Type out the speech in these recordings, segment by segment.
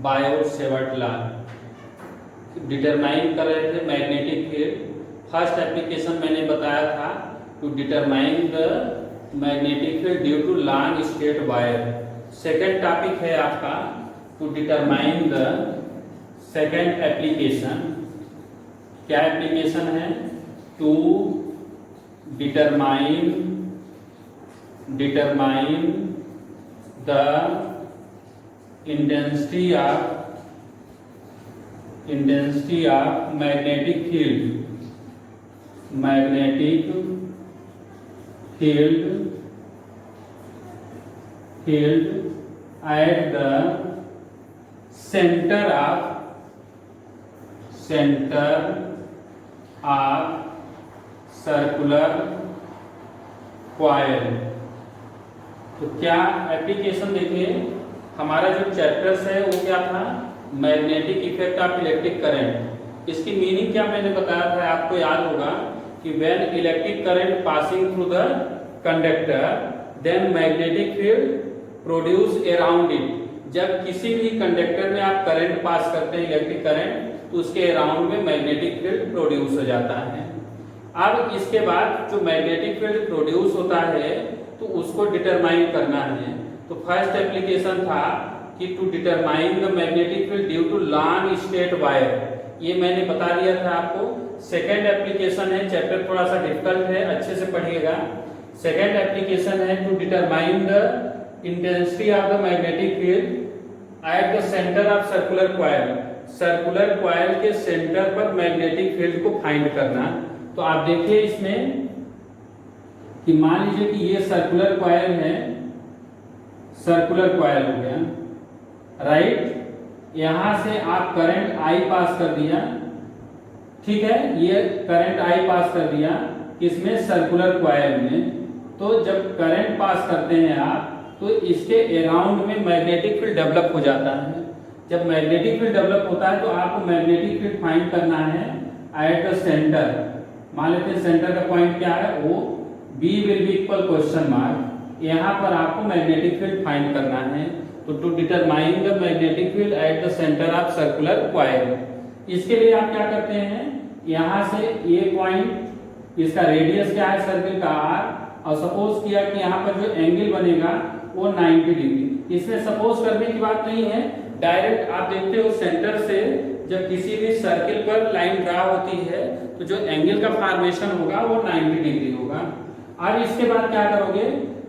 Biot Savart law determine कर रहे थे मैग्नेटिक फील्ड। फर्स्ट एप्लीकेशन मैंने बताया था to determine the magnetic field due to long straight wire. Second topic है आपका to determine the second application. क्या एप्लीकेशन है? To determine the intensity of magnetic field at the center of circular coil। तो क्या application देखिए, हमारा जो chapters है वो क्या था? Magnetic effect of electric current. इसकी मीनिंग क्या मैंने बताया था, आपको याद होगा कि when electric current passing through the conductor then magnetic field produce around it. जब किसी भी कंडक्टर में आप करंट पास करते हैं इलेक्ट्रिक करंट, तो उसके अराउंड में मैग्नेटिक फील्ड प्रोड्यूस हो जाता है। अब इसके बाद जो मैग्नेटिक फील्ड प्रोड्यूस होता है तो उसको डिटरमाइन करना है। तो फर्स्ट एप्लीकेशन था कि to determine the magnetic field due to long straight wire, ये मैंने बता दिया था आपको। सेकेंड एप्लीकेशन है, चैप्टर थोड़ा सा डिफिकल्ट है, अच्छे से पढ़िएगा। सेकेंड एप्लीकेशन है to determine the intensity of the magnetic field at the centre of circular coil. Circular coil के सेंटर पर मैग्नेटिक फील्ड को फाइंड करना। तो आप देखिए इसमें कि मान लीजिए कि ये सर्कुलर कॉइल है, सर्कुलर कॉइल हो गया, राइट। यहां से आप करंट आई पास कर दिया, ठीक है, ये करंट आई पास कर दिया किसमें? सर्कुलर कॉइल में। तो जब करंट पास करते हैं आप तो इसके अराउंड में मैग्नेटिक फील्ड डेवलप हो जाता है। जब मैग्नेटिक फील्ड डेवलप होता है तो आपको मैग्नेटिक फील्ड फाइंड करना है एट द सेंटर। मान लेते हैं सेंटर का पॉइंट क्या है, वो B will be equal question mark. यहाँ पर आपको मैग्नेटिक फील्ड फाइंड करना है। तो to determine the magnetic field at the centre of circular coil, इसके लिए आप क्या करते हैं, यहाँ से ये पॉइंट, इसका रेडियस क्या है सर्किल का आर, और सपोज किया कि यहाँ पर जो एंगल बनेगा वो 90 डिग्री। इसमें सपोज करने की बात नहीं है, डायरेक्ट आप देखते हो सेंटर से जब किसी भी सर्किल पर लाइन ड्रा होती है तो जो एंगल का फॉर्मेशन होगा वो 90 डिग्री होगा। अब इसके बाद क्या करोगे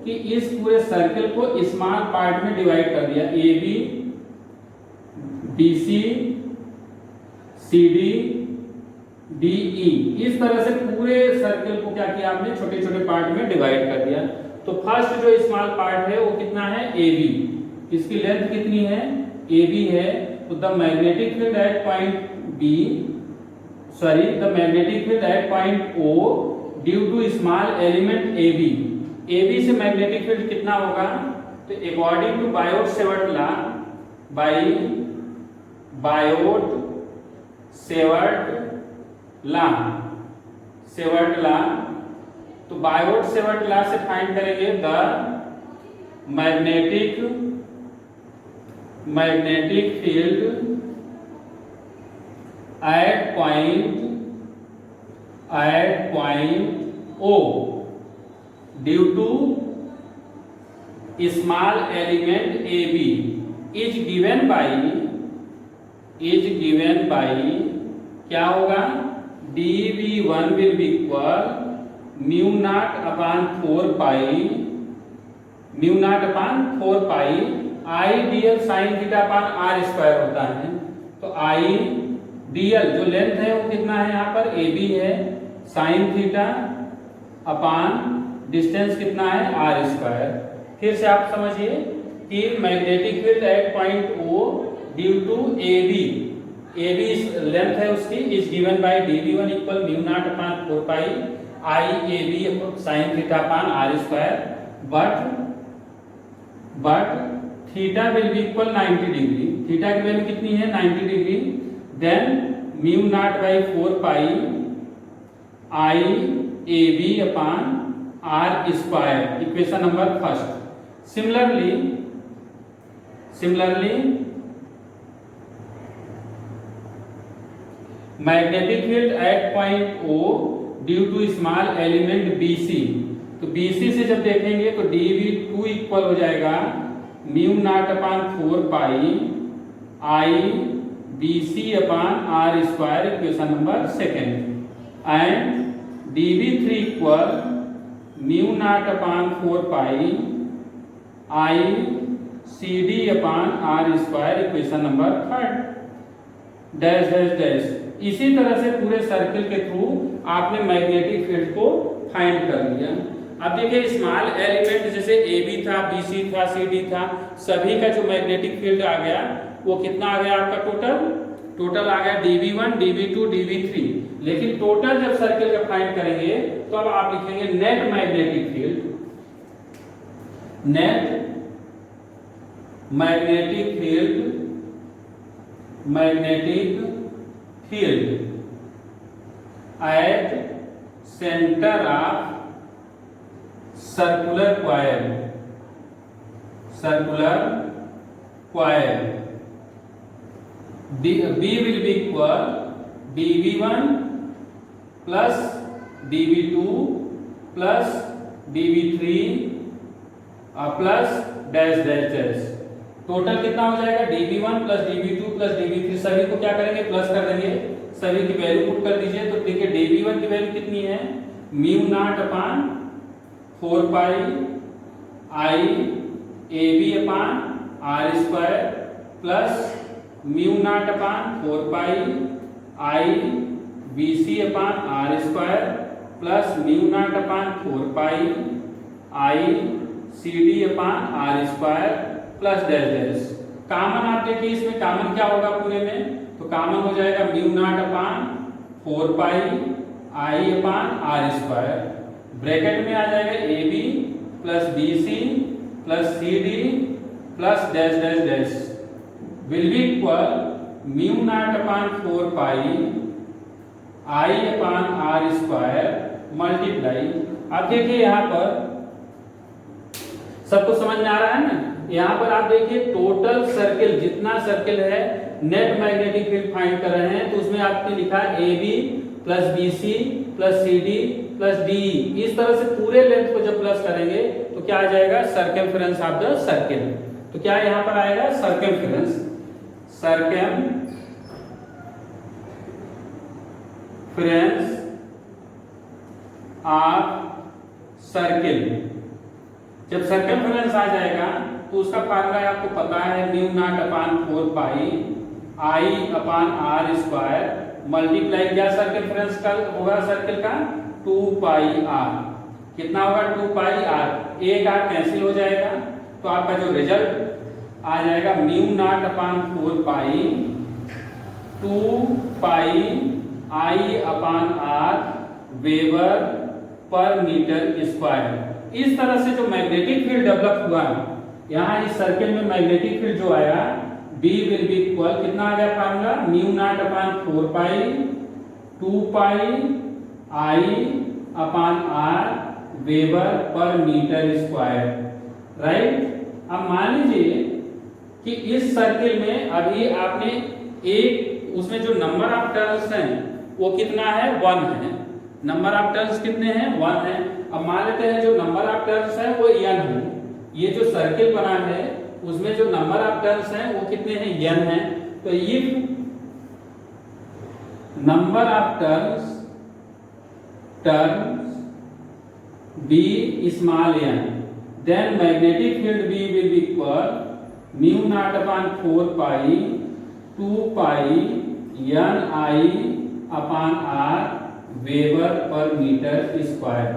कि इस पूरे सर्किल को स्मॉल पार्ट में डिवाइड कर दिया, A B, B C, C D, D E, इस तरह से पूरे सर्किल को क्या किया आपने, छोटे छोटे पार्ट में डिवाइड कर दिया। तो फर्स्ट जो स्मॉल पार्ट है वो कितना है, ए बी, इसकी लेंथ कितनी है, ए बी है। तो the magnetic field at point B, sorry the magnetic field at point O due to small element A B. A B से मैग्नेटिक फील्ड कितना होगा, तो according to Biot Savart law, Biot Savart law, तो Biot Savart law से find करेंगे the magnetic field at point O due to small element A B is given by क्या होगा, dV1 will be equal mu naught upon 4 pi I dl sine theta upon R square होता है। तो आई DL जो length है वो कितना है, यहाँ पर ए बी है, साइन थीटा अपॉन डिस्टेंस कितना है, आर स्क्वायर। फिर से आप समझिए कि magnetic field at point O due to A B length है उसकी, is given by dV1 equal mu naught upon 4 pi I A B sine theta upon R square, but theta will be equal 90 degree. थीटा की value कितनी है, 90 degree. Then mu naught by 4 pi I A B upon R square, equation number first. Similarly magnetic field at point O due to small element BC। तो BC से जब देखेंगे तो dV2 equal हो जाएगा mu naught upon 4 pi I BC upon R square, equation number second. And dV3 equal mu naught upon 4 pi I CD upon R square, equation number third. Dash dash dash. इसी तरह से पूरे circle के through आपने magnetic field को find कर लिया। अब देखिए स्मॉल एलिमेंट जैसे AB था, BC था, CD था, सभी का जो मैग्नेटिक फील्ड आ गया वो कितना आ गया आपका टोटल आ गया dV1 dV2 dV3। लेकिन टोटल जब सर्किल का फाइंड करेंगे तो अब आप लिखेंगे net magnetic field, net magnetic field at centre of circular coil B will be equal dV1 plus dV2 plus dV3 plus dash dash dash. Total कितना हो जाएगा dV1 plus dV2 plus dV3, सभी को क्या करेंगे प्लस कर देंगे, सभी की वैल्यू पुट कर दीजिए। तो देखिए dV1 की वैल्यू कितनी है mu naught upon 4 pi I AB upon R square plus mu naught upon 4 pi I BC upon R square plus mu naught upon 4 pi I CD upon R square plus dash dash. Common आप देखिए इसमें common क्या होगा पूरे में, तो common हो जाएगा mu naught upon 4 pi I upon R square, bracket में आ जाएगा AB plus BC plus CD plus dash dash dash will be equal mu naught upon 4 pi I upon R square multiply. अब देखिए यहाँ पर सबको समझ में आ रहा है ना। यहाँ पर आप देखिए टोटल सर्किल, जितना सर्किल है नेट मैग्नेटिक फील्ड फाइंड कर रहे हैं, तो उसमें आपने लिखा AB plus BC plus CD plus DE। इस तरह से पूरे लेंथ को जब प्लस करेंगे तो क्या आ जाएगा सर्कमफेरेंस ऑफ द सर्किल। तो क्या यहाँ पर आएगा सर्कमफेरेंस ऑफ सर्किल। जब सर्कमफेरेंस आ जाएगा तो उसका फार्मूला आपको पता है mu naught upon 4 pi I upon R square multiply क्या सर्कमफेरेंस का होगा सर्किल का 2 पाई R। कितना होगा 2 पाई R, एक R कैंसिल हो जाएगा तो आपका जो रिजल्ट आ जाएगा mu naught upon 4 pi 2 pi I upon R weber per metre square. इस तरह से जो मैग्नेटिक फील्ड डेवलप हुआ यहाँ इस सर्किल में मैग्नेटिक फील्ड जो आया B विल बी इक्वल कितना आ गया formula mu naught upon 4 pi 2 pi I upon R weber per metre square, right. अब मान लीजिए कि इस सर्किल में अभी आपने एक उसमें जो नंबर ऑफ टर्न्स हैं वो कितना है 1 है, नंबर ऑफ टर्न्स कितने हैं 1 है। अब मान लेते हैं जो नंबर ऑफ टर्न्स है वो n है, ये जो सर्किल बना है उसमें जो नंबर ऑफ टर्न्स हैं वो कितने हैं n है। तो ये number of turns B small n, then magnetic field B will be equal mu naught upon 4 pi 2 pi n I upon R weber per metre square.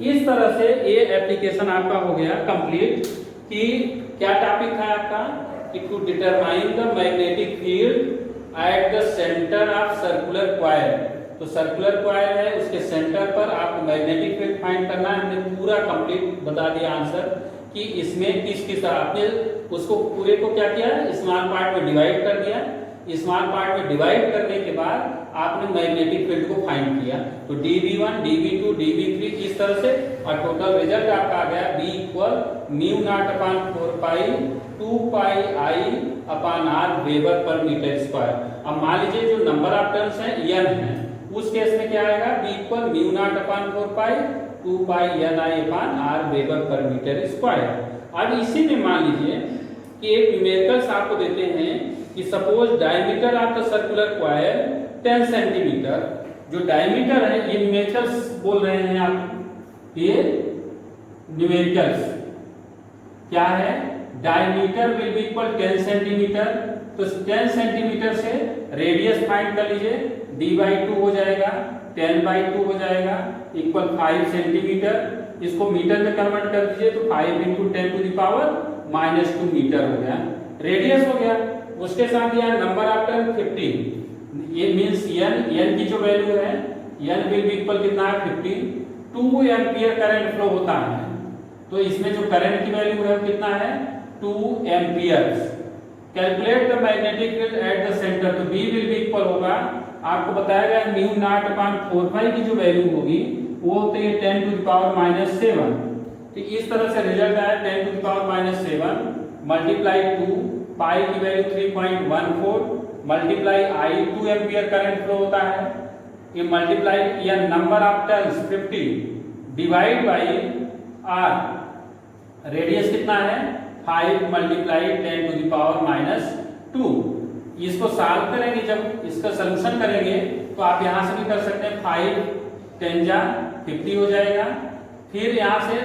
इस तरह से ये एप्लीकेशन आपका हो गया कंप्लीट। कि क्या टॉपिक था आपका कि to determine the magnetic field at the centre of circular coil. तो सर्कुलर कॉइल है उसके सेंटर पर आपको मैग्नेटिक फील्ड फाइंड करना है। हमने पूरा कंप्लीट बता दिया आंसर कि इसमें किस आपने उसको पूरे को क्या किया स्मॉल पार्ट में डिवाइड कर दिया। स्मॉल पार्ट में डिवाइड करने के बाद आपने मैग्नेटिक फील्ड को फाइंड किया। तो dV1 dV2 dV3 इस तरह से और टोटल रिजल्ट आपका आ गया B equal mu naught upon 4 pi 2 pi I upon R weber per metre square. अब मान लीजिए जो नंबर ऑफ टर्न्स है n है, उस केस में क्या आएगा, b equal mu naught upon 4 pi 2 pi n i upon R weber per metre square. अब इसी में मान लीजिए कि एक न्यूमेरिकल्स आपको देते हैं कि suppose diameter of the circular coil 10 centimetre. जो डायमीटर है ये न्यूमेरिकल्स बोल रहे हैं आप, ये न्यूमेरिकल्स क्या है, diameter will be equal 10 centimetre. तो 10 सेंटीमीटर से रेडियस फाइंड कर लीजिए, d/2 हो जाएगा, 10/2 हो जाएगा इक्वल 5 सेंटीमीटर। इसको मीटर में कन्वर्ट कर दीजिए तो 5 × 10⁻⁻² मीटर हो गया, रेडियस हो गया। उसके साथ यहाँ नंबर ऑफ टर्न 15, ये मींस n की जो वैल्यू है n विल बी इक्वल कितना है 15। 2 एम्पियर करंट फ्लो होता है, तो इसमें जो करंट की वैल्यू है वो कितना है 2 amperes. Calculate the magnetic field at the centre, तो B विल बी इक्वल होगा, आपको बताया गया म्यू नॉट अपॉन 4 पाई की जो वैल्यू होगी वो होती है 10⁻⁷। तो इस तरह से रिजल्ट आया 10⁻⁷ मल्टीप्लाई 2 पाई की value 3.14 multiply I 2 ampere current flow होता है, ये मल्टीप्लाई या number of turns 50 divide by R, radius कितना है 5 मल्टीप्लाई 10⁻⁻²। इसको सॉल्व करेंगे, जब इसका सलूशन करेंगे तो आप यहां से भी कर सकते हैं, 5 10 जा 50 हो जाएगा। फिर यहां से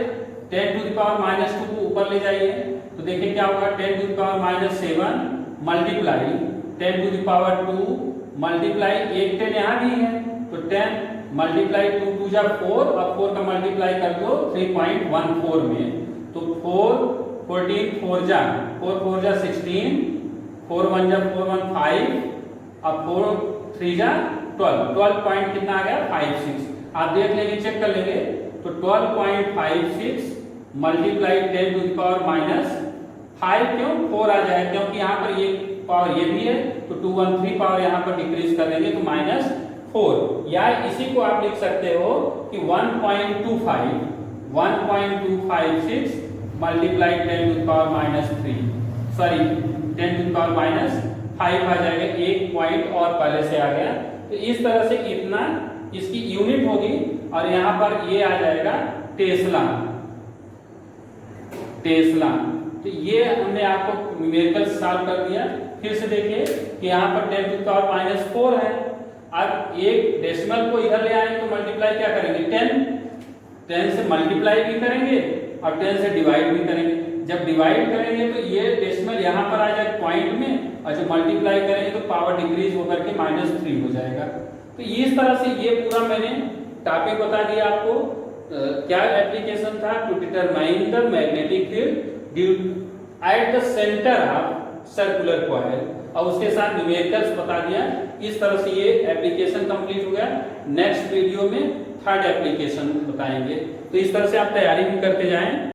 10⁻⁻² को ऊपर ले जाइए तो देखिए क्या होगा, 10⁻⁷ मल्टीप्लाई 10⁻² मल्टीप्लाई एक 10 यहाँ भी है तो 10 मल्टीप्लाई 2 2 जा 4 और 4 का मल्टीप्लाई कर दो 3.14 में, तो 4 14 4 जा 16 4 1 जा 4 1 5 अब 4 3 जा 12 पॉइंट कितना आ गया 56। आप देख लेंगे, चेक कर लेंगे तो 12.56 मल्टीप्लाई 10⁻⁵ क्यों 4 आ जाए, क्योंकि यहाँ पर ये पावर ये भी है तो 213 पावर यहाँ पर डिक्रीज कर देंगे तो -4, या इसी को आप लिख सकते हो कि 1.256 मल्टीप्लाई 10⁻³ सॉरी 10⁻⁵ आ जाएगा, एक पॉइंट और पहले से आ गया। तो इस तरह से इतना इसकी यूनिट होगी और यहाँ पर ये आ जाएगा टेस्ला। तो ये हमने आपको न्यूमेरिकल सॉल्व कर दिया। फिर से देखिए कि यहाँ पर 10⁻⁴ है, अब एक डेसिमल को इधर ले आएंगे तो मल्टीप्लाई क्या करेंगे 10 से मल्टीप्लाई भी करेंगे और 10 से डिवाइड भी करेंगे। जब डिवाइड करेंगे तो ये डेसिमल यहाँ पर आ जाए पॉइंट में, और जब मल्टीप्लाई करेंगे तो पावर डिक्रीज होकर के -3 हो जाएगा। तो इस तरह से ये पूरा मैंने टॉपिक बता दिया आपको। क्या एप्लीकेशन था, to determine the magnetic field at the centre of circular coil, और उसके साथ न्यूमेरिकल्स बता दिया। इस तरह से ये एप्लीकेशन कंप्लीट हो गया। नेक्स्ट वीडियो में थर्ड एप्लीकेशन बताएंगे। तो इस तरह से आप तैयारी भी करते जाएं।